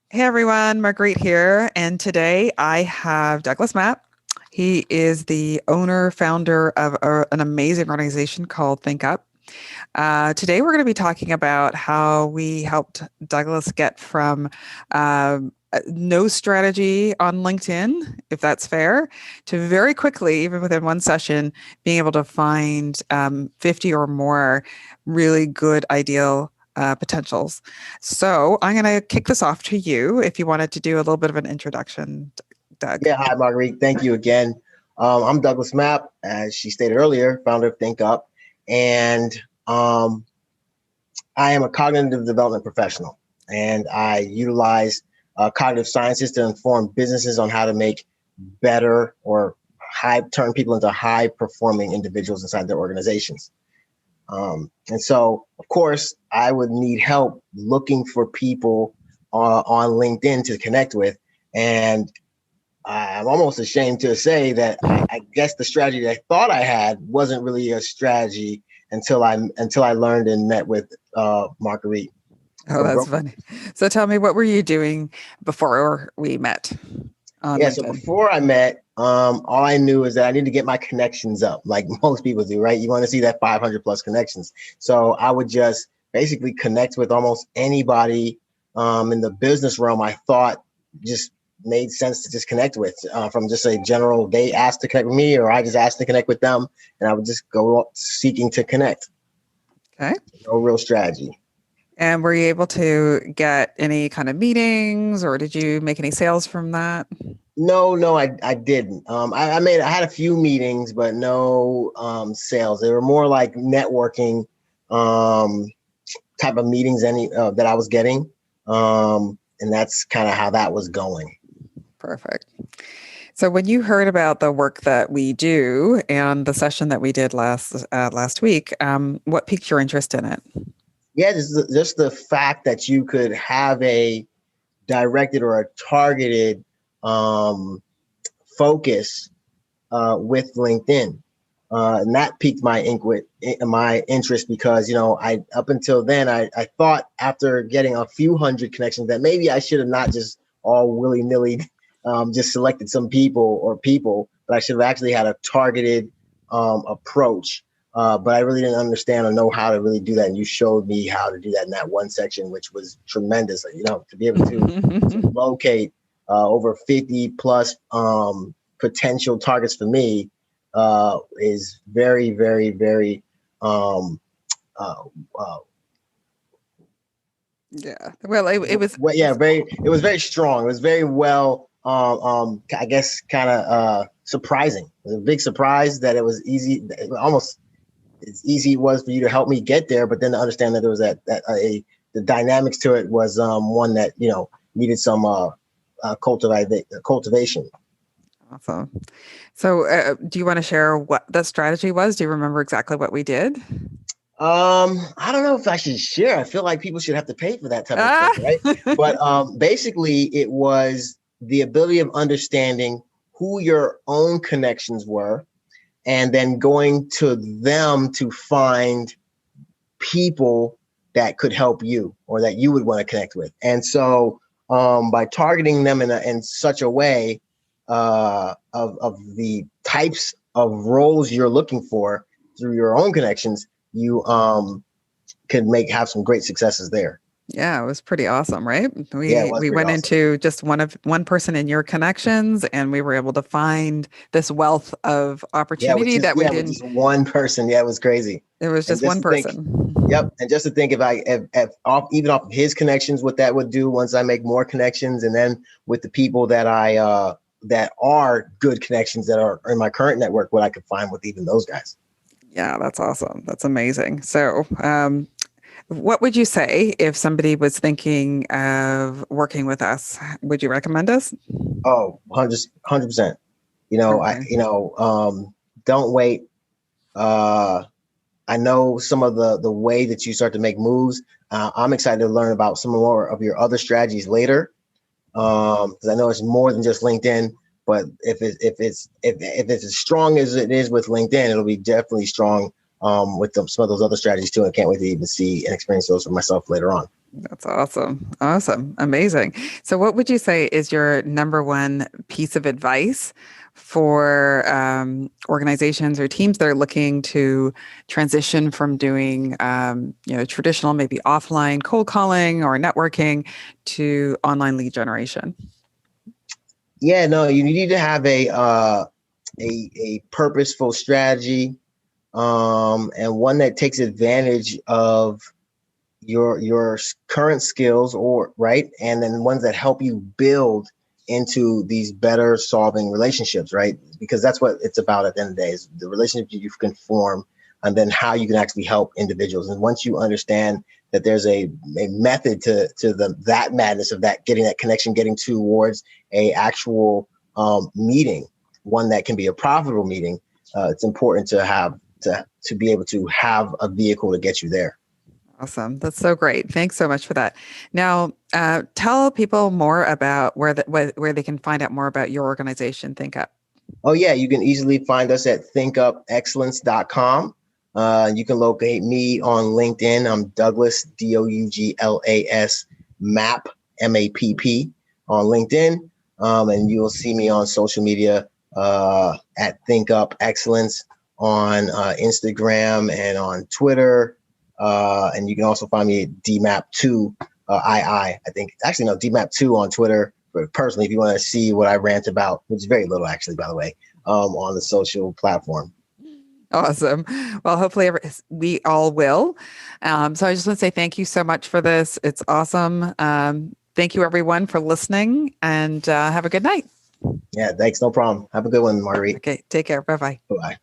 Hey everyone, Marguerite here, and today I have Douglas Mapp. He is the owner, founder of an amazing organization called 𝘊𝘓𝘂. Today we're going to be talking about how we helped Douglas get from no strategy on LinkedIn, if that's fair, to very quickly, even within one session, being able to find 50 or more really good, ideal potentials. So I'm going to kick this off to you if you wanted to do a little bit of an introduction, Doug. Yeah, hi, Marguerite. Thank you again. I'm Douglas Mapp, as she stated earlier, founder of 𝘊𝘓𝘂, and I am a cognitive development professional, and I utilize cognitive sciences to inform businesses on how to make better or turn people into high-performing individuals inside their organizations. And so, of course, I would need help looking for people on LinkedIn to connect with. And I'm almost ashamed to say that I guess the strategy that I thought I had wasn't really a strategy until I learned and met with Marguerite. Oh, that's funny. So tell me, what were you doing before we met on LinkedIn? So before I met, all I knew is that I need to get my connections up, like most people do, right? You want to see that 500 plus connections. So I would just basically connect with almost anybody in the business realm I thought just made sense to just connect with, from just a general, they asked to connect with me or I just asked to connect with them, and I would just go seeking to connect. Okay. No real strategy. And were you able to get any kind of meetings, or did you make any sales from that? No, I didn't. I had a few meetings, but no sales. They were more like networking type of meetings that I was getting. And that's kind of how that was going. Perfect. So when you heard about the work that we do and the session that we did last week, what piqued your interest in it? Yeah, just the fact that you could have a directed or a targeted focus with LinkedIn. And that piqued my interest because, up until then, I thought after getting a few hundred connections that maybe I should have not just all willy-nilly just selected some people, but I should have actually had a targeted approach. But I really didn't understand or know how to really do that. And you showed me how to do that in that one section, which was tremendous. To be able to locate over 50 plus potential targets for me is very, very, very yeah. Well, it was it was very strong. It was very well I guess kind of surprising. It was a big surprise that it was easy, almost as easy it was for you to help me get there, but then to understand that there was the dynamics to it was one that needed some cultivation. Awesome. So do you want to share what the strategy was? Do you remember exactly what we did? I don't know if I should share. I feel like people should have to pay for that type of thing, right? But basically it was the ability of understanding who your own connections were and then going to them to find people that could help you or that you would want to connect with. And so by targeting them in such a way of the types of roles you're looking for through your own connections, you could have some great successes there. Yeah, it was pretty awesome, right? We went awesome. into just one person in your connections, and we were able to find this wealth of opportunity that we didn't. Just one person. Yeah, it was crazy. It was just one person. Yep, and just to think if even off of his connections, what that would do once I make more connections, and then with the people that that are good connections that are in my current network, what I could find with even those guys. Yeah, that's awesome. That's amazing. So, what would you say if somebody was thinking of working with us? Would you recommend us? Oh, 100%. Don't wait. I know some of the way that you start to make moves. I'm excited to learn about some more of your other strategies later. Because I know it's more than just LinkedIn. But if it's as strong as it is with LinkedIn, it'll be definitely strong with some of those other strategies too. I can't wait to even see and experience those for myself later on. That's awesome. Awesome. Amazing. So, what would you say is your number one piece of advice for organizations or teams that are looking to transition from doing, traditional, maybe offline cold calling or networking to online lead generation? Yeah, no, you need to have a purposeful strategy, and one that takes advantage of your current skills, or right, and then ones that help you build into these better solving relationships, right? Because that's what it's about at the end of the day, is the relationship you can form, and then how you can actually help individuals. And once you understand that there's a method to that madness of that, getting that connection, getting towards a actual meeting, one that can be a profitable meeting, it's important to have to be able to have a vehicle to get you there. Awesome. That's so great. Thanks so much for that. Now, tell people more about where they can find out more about your organization, ThinkUp. Oh, yeah. You can easily find us at thinkupexcellence.com. You can locate me on LinkedIn. I'm Douglas, DOUGLAS, Mapp, MAPP on LinkedIn. And you'll see me on social media at thinkupexcellence on Instagram and on Twitter. And you can also find me at DMAP2 I think. Actually, no, DMAP2 on Twitter. But personally, if you want to see what I rant about, which is very little actually, by the way, on the social platform. Awesome. Well, hopefully we all will. So I just want to say thank you so much for this. It's awesome. Thank you, everyone, for listening, and have a good night. Yeah, thanks. No problem. Have a good one, Marguerite. Okay, take care. Bye-bye. Bye-bye.